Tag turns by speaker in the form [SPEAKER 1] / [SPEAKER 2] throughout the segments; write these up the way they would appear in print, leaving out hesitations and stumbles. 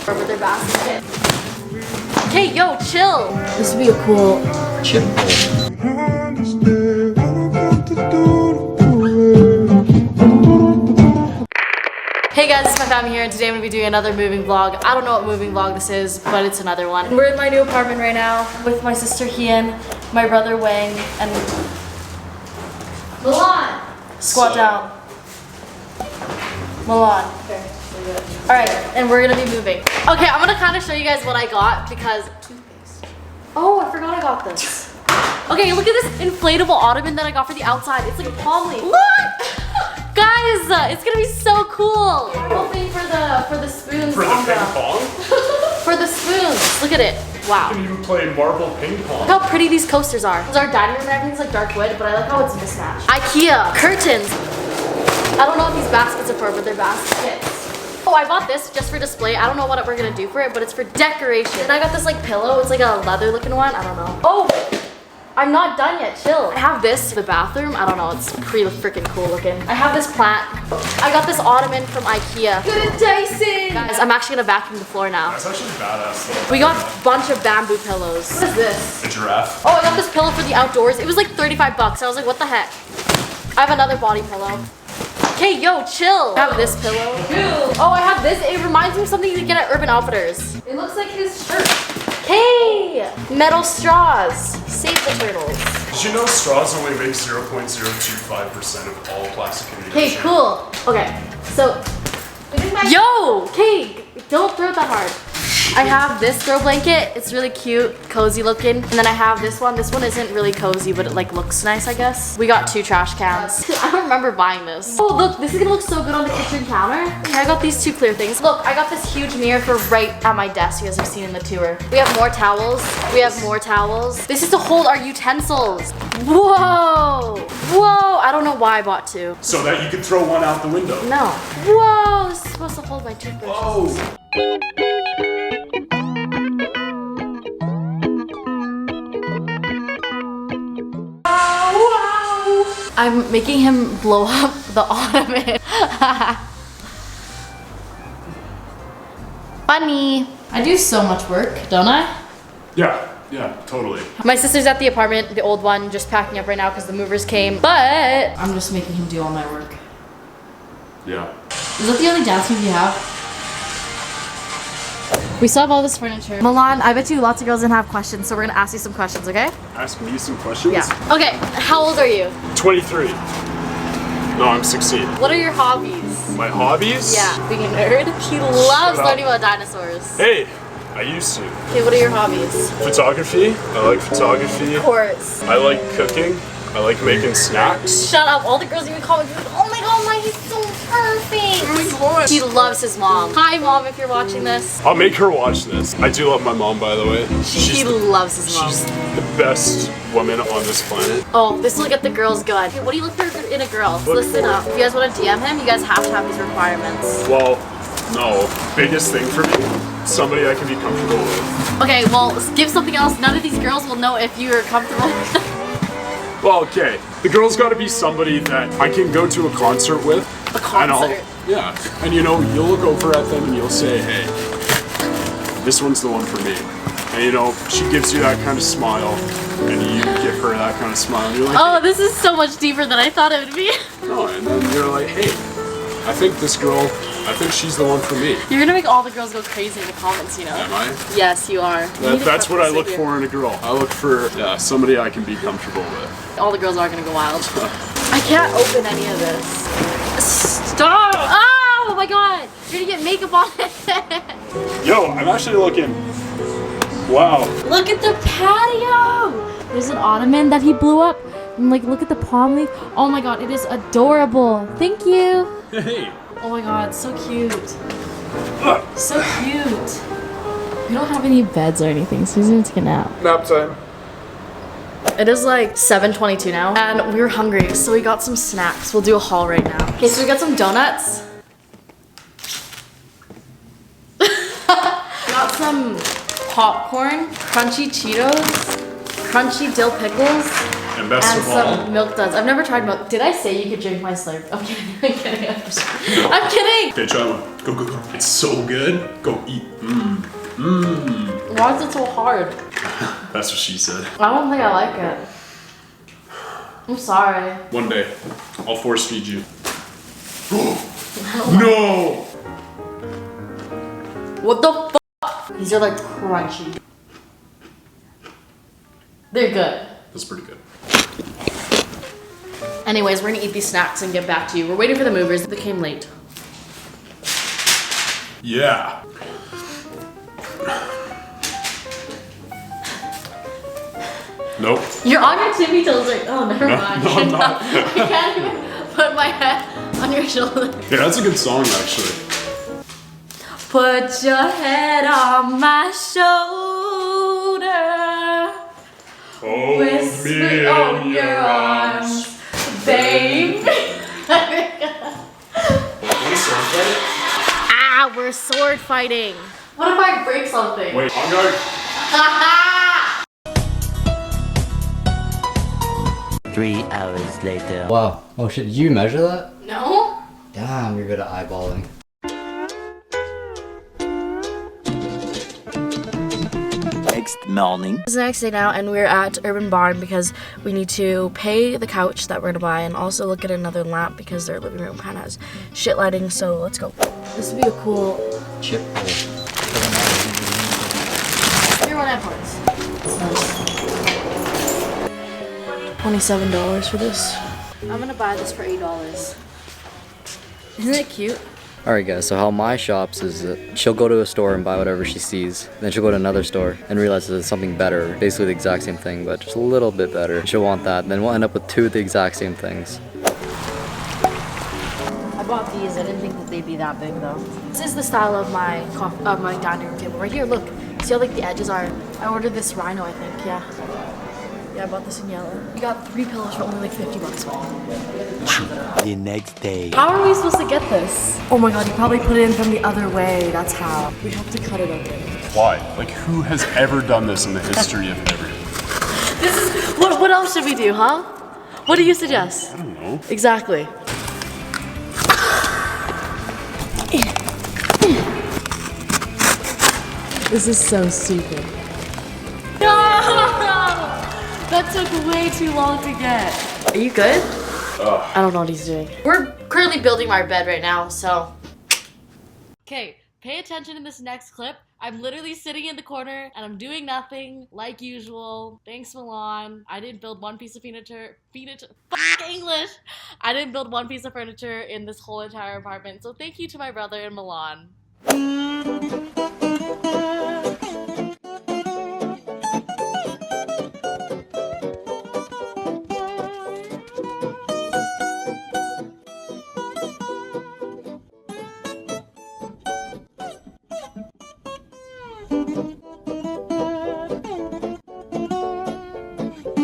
[SPEAKER 1] Over their basket. Okay, yo, chill. This would be a cool
[SPEAKER 2] chip bowl.
[SPEAKER 1] Hey guys, it's my family here, and today I'm gonna be doing another moving vlog. I don't know what moving vlog this is, but it's another one. We're in my new apartment right now with my sister Hien, my brother Wang, and Milan. Squat down. Milan. Okay. Alright, and we're gonna be moving. Okay, I'm gonna kind of show you guys what I got because toothpaste. Oh, I forgot I got this. Okay, look at this inflatable ottoman that I got for the outside. It's like a palm leaf. Look! Guys, it's gonna be so cool. I'm hoping for the spoons.
[SPEAKER 3] For the ping pong?
[SPEAKER 1] For the spoons. Look at it. Wow.
[SPEAKER 3] You can even play marble ping pong.
[SPEAKER 1] Look how pretty these coasters are. This is our dining room and everything's like dark wood, but I like how it's mismatched. IKEA curtains. I don't know what these baskets are for, but they're baskets. Oh, I bought this just for display. I don't know what we're gonna do for it, but it's for decoration. And I got this like pillow. It's like a leather looking one. I don't know. Oh! I'm not done yet, chill. I have this for the bathroom. I don't know, it's pretty freaking cool looking. I have this plant. I got this ottoman from IKEA. Good at Dyson! Guys, I'm actually gonna vacuum the floor now.
[SPEAKER 3] That's actually badass though.
[SPEAKER 1] We got a bunch of bamboo pillows. What is this?
[SPEAKER 3] A giraffe.
[SPEAKER 1] Oh, I got this pillow for the outdoors. It was like 35 bucks. I was like, what the heck? I have another body pillow. Okay, yo, chill. I have this pillow. Oh, I have this. It reminds me of something you get at Urban Outfitters. It looks like his shirt. Hey! Metal straws. Save the turtles.
[SPEAKER 3] Did you know straws only make 0.025% of all plastic in the
[SPEAKER 1] Okay,
[SPEAKER 3] ocean?
[SPEAKER 1] cool. Okay, so. Yo! Okay, don't throw it that hard. I have this throw blanket. It's really cute, cozy looking. And then I have this one. This one isn't really cozy, but it like looks nice, I guess. We got 2 trash cans. I don't remember buying this. Oh, look, this is gonna look so good on the kitchen counter. Okay, I got these 2 clear things. Look, I got this huge mirror for right at my desk, you guys have seen in the tour. We have more towels. We have more towels. This is to hold our utensils. Whoa! Whoa! I don't know why I bought 2.
[SPEAKER 3] So that you could throw one out the window.
[SPEAKER 1] No. Whoa! This is supposed to hold my toothbrushes.
[SPEAKER 3] Whoa!
[SPEAKER 1] I'm making him blow up the ottoman. Funny. I do so much work, don't I?
[SPEAKER 3] Yeah, totally.
[SPEAKER 1] My sister's at the apartment, the old one, just packing up right now because the movers came. But I'm just making him do all my work.
[SPEAKER 3] Yeah.
[SPEAKER 1] Is that the only dance move you have? We still have all this furniture. Milan, I bet you lots of girls didn't have questions, so we're gonna ask you some questions, okay?
[SPEAKER 3] Ask me some questions?
[SPEAKER 1] Yeah. Okay, how old are you?
[SPEAKER 3] 23. No, I'm 16.
[SPEAKER 1] What are your hobbies?
[SPEAKER 3] My hobbies?
[SPEAKER 1] Yeah, being a nerd. He loves learning about dinosaurs.
[SPEAKER 3] Hey, I used to.
[SPEAKER 1] Okay, what are your hobbies?
[SPEAKER 3] Photography. I like photography.
[SPEAKER 1] Of course.
[SPEAKER 3] I like cooking. I like making snacks.
[SPEAKER 1] Shut up. All the girls even comment, oh my god, Mike, he's so perfect. He loves his mom. Hi, Mom, if you're watching this.
[SPEAKER 3] I'll make her watch this. I do love my mom, by the way.
[SPEAKER 1] He loves his mom.
[SPEAKER 3] She's the best woman on this planet.
[SPEAKER 1] Oh, this will get the girls good. Okay, what do you look for in a girl? Listen up. If you guys want to DM him, you guys have to have these requirements.
[SPEAKER 3] Well, no. Biggest thing for me, somebody I can be comfortable with.
[SPEAKER 1] Okay, well, give something else. None of these girls will know if you're comfortable with them.
[SPEAKER 3] Well, okay. The girl's got to be somebody that I can go to a concert with.
[SPEAKER 1] A concert?
[SPEAKER 3] Yeah. And you know, you'll look over at them and you'll say, hey, this one's the one for me. And you know, she gives you that kind of smile and you give her that kind of smile. And you're like,
[SPEAKER 1] oh, this is so much deeper than I thought it would be.
[SPEAKER 3] No, and then you're like, hey, I think this girl, I think she's the one for me.
[SPEAKER 1] You're gonna make all the girls go crazy in the comments, you know?
[SPEAKER 3] Am I?
[SPEAKER 1] Yes, you are.
[SPEAKER 3] That's what I look for in a girl. I look for somebody I can be comfortable with.
[SPEAKER 1] All the girls are gonna go wild. I can't open any of this. Stop! Oh my god! You're gonna get makeup on it.
[SPEAKER 3] Yo, I'm actually looking. Wow.
[SPEAKER 1] Look at the patio! There's an ottoman that he blew up. And like, look at the palm leaf. Oh my god, it is adorable. Thank you.
[SPEAKER 3] Hey.
[SPEAKER 1] Oh my god, so cute. So cute. We don't have any beds or anything, so he's gonna take a nap.
[SPEAKER 3] Nap time.
[SPEAKER 1] It is like 7:22 now, and we were hungry, so we got some snacks. We'll do a haul right now. Okay, so we got some donuts. Got some popcorn, crunchy Cheetos, crunchy dill pickles,
[SPEAKER 3] And best of all,
[SPEAKER 1] some milk duds. I've never tried milk. Did I say you could drink my Slurp? I'm kidding. I'm kidding. I'm kidding.
[SPEAKER 3] Okay, try one. Go, go, go. It's so good. Go eat.
[SPEAKER 1] Why is it so hard?
[SPEAKER 3] That's what she said.
[SPEAKER 1] I don't think I like it. I'm sorry.
[SPEAKER 3] One day, I'll force feed you. No!
[SPEAKER 1] What the fuck? These are like crunchy. They're good.
[SPEAKER 3] That's pretty good.
[SPEAKER 1] Anyways, we're gonna eat these snacks and get back to you. We're waiting for the movers. They came late.
[SPEAKER 3] Yeah. Nope.
[SPEAKER 1] You're on your tippy toes right. Oh, never mind.
[SPEAKER 3] No, I'm not.
[SPEAKER 1] I can't even put my head on your shoulder.
[SPEAKER 3] Yeah, that's a good song, actually.
[SPEAKER 1] Put your head on my shoulder.
[SPEAKER 3] Hold
[SPEAKER 1] Whisper
[SPEAKER 3] me
[SPEAKER 1] on
[SPEAKER 3] in
[SPEAKER 1] your arms, babe. Ah, we're sword fighting. What if I break something?
[SPEAKER 3] Wait, on guard.
[SPEAKER 2] 3 hours later.
[SPEAKER 4] Wow. Oh shit, did you measure that?
[SPEAKER 1] No?
[SPEAKER 4] Damn, you're good at eyeballing.
[SPEAKER 2] Next morning.
[SPEAKER 1] It's the next day now, and we're at Urban Barn because we need to pay the couch that we're gonna buy and also look at another lamp because their living room kind of has shit lighting, so let's go. This would be a cool
[SPEAKER 4] Chip hole.
[SPEAKER 1] Here one parts. $27 for this. I'm gonna buy this for $8. Isn't it cute?
[SPEAKER 4] Alright guys, so how my shops is that she'll go to a store and buy whatever she sees. Then she'll go to another store and realize that it's something better. Basically the exact same thing, but just a little bit better. She'll want that. Then we'll end up with 2 of the exact same things.
[SPEAKER 1] I bought these. I didn't think that they'd be that big though. This is the style of my my dining room table. Right here, look. See how like the edges are? I ordered this rhino, I think. Yeah. Yeah, I bought this in yellow. We got 3 pillows for only like $50.
[SPEAKER 2] The next day.
[SPEAKER 1] How are we supposed to get this? Oh my god, you probably put it in from the other way. That's how. We have to cut it open.
[SPEAKER 3] Why? Like, who has ever done this in the history of everything?
[SPEAKER 1] This is what else should we do, huh? What do you suggest?
[SPEAKER 3] I don't know.
[SPEAKER 1] Exactly. This is so stupid. No! That took way too long to get. Are you good? I don't know what he's doing. We're currently building my bed right now, so. Okay, pay attention in this next clip. I'm literally sitting in the corner and I'm doing nothing like usual. Thanks, Milan. I didn't build one piece of fuck English. I didn't build one piece of furniture in this whole entire apartment. So thank you to my brother and Milan.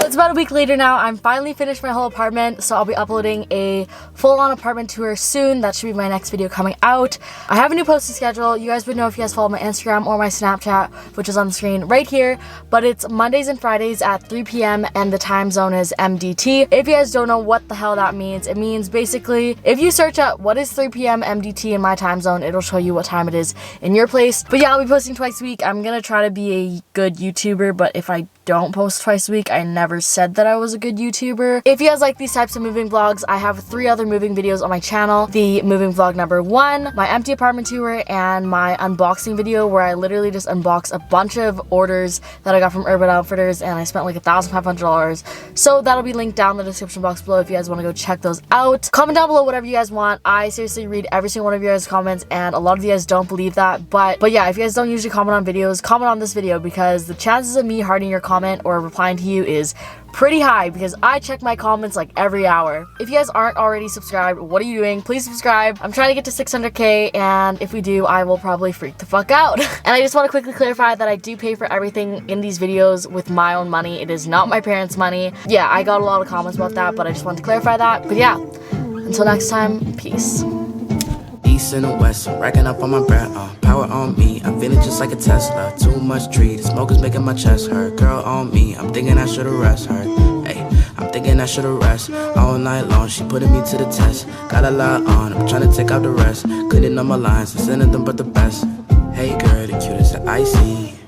[SPEAKER 1] It's about a week later now. I'm finally finished my whole apartment, so I'll be uploading a full-on apartment tour soon. That should be my next video coming out. I have a new posting schedule. You guys would know if you guys follow my Instagram or my Snapchat, which is on the screen right here. But it's Mondays and Fridays at 3 p.m. and the time zone is MDT. If you guys don't know what the hell that means, it means basically if you search up what is 3 p.m. MDT in my time zone, it'll show you what time it is in your place. But yeah, I'll be posting twice a week. I'm gonna try to be a good YouTuber, but if I don't post twice a week, I never said that I was a good YouTuber. If you guys like these types of moving vlogs, I have 3 other moving videos on my channel. The moving vlog number 1, my empty apartment tour, and my unboxing video where I literally just unbox a bunch of orders that I got from Urban Outfitters and I spent like $1,500. So that'll be linked down in the description box below if you guys want to go check those out. Comment down below whatever you guys want. I seriously read every single one of you guys' comments and a lot of you guys don't believe that. But yeah, if you guys don't usually comment on videos, comment on this video because the chances of me hearting your comment or replying to you is pretty high because I check my comments like every hour. If you guys aren't already subscribed, what are you doing? Please subscribe. I'm trying to get to 600k and if we do, I will probably freak the fuck out. And I just want to quickly clarify that I do pay for everything in these videos with my own money. It is not my parents' money. Yeah, I got a lot of comments about that, but I just wanted to clarify that. But yeah, until next time, peace.
[SPEAKER 5] East and the west, racking up on my bread, power on me, I'm feeling just like a Tesla, too much tree, the smoke is making my chest hurt, girl on me, I'm thinking I should've rest her, hey, I'm thinking I should've rest. All night long, she putting me to the test. Got a lot on, I'm trying to take out the rest. Cleaning up my lines, I'm sending them but the best. Hey girl, the cutest that I see.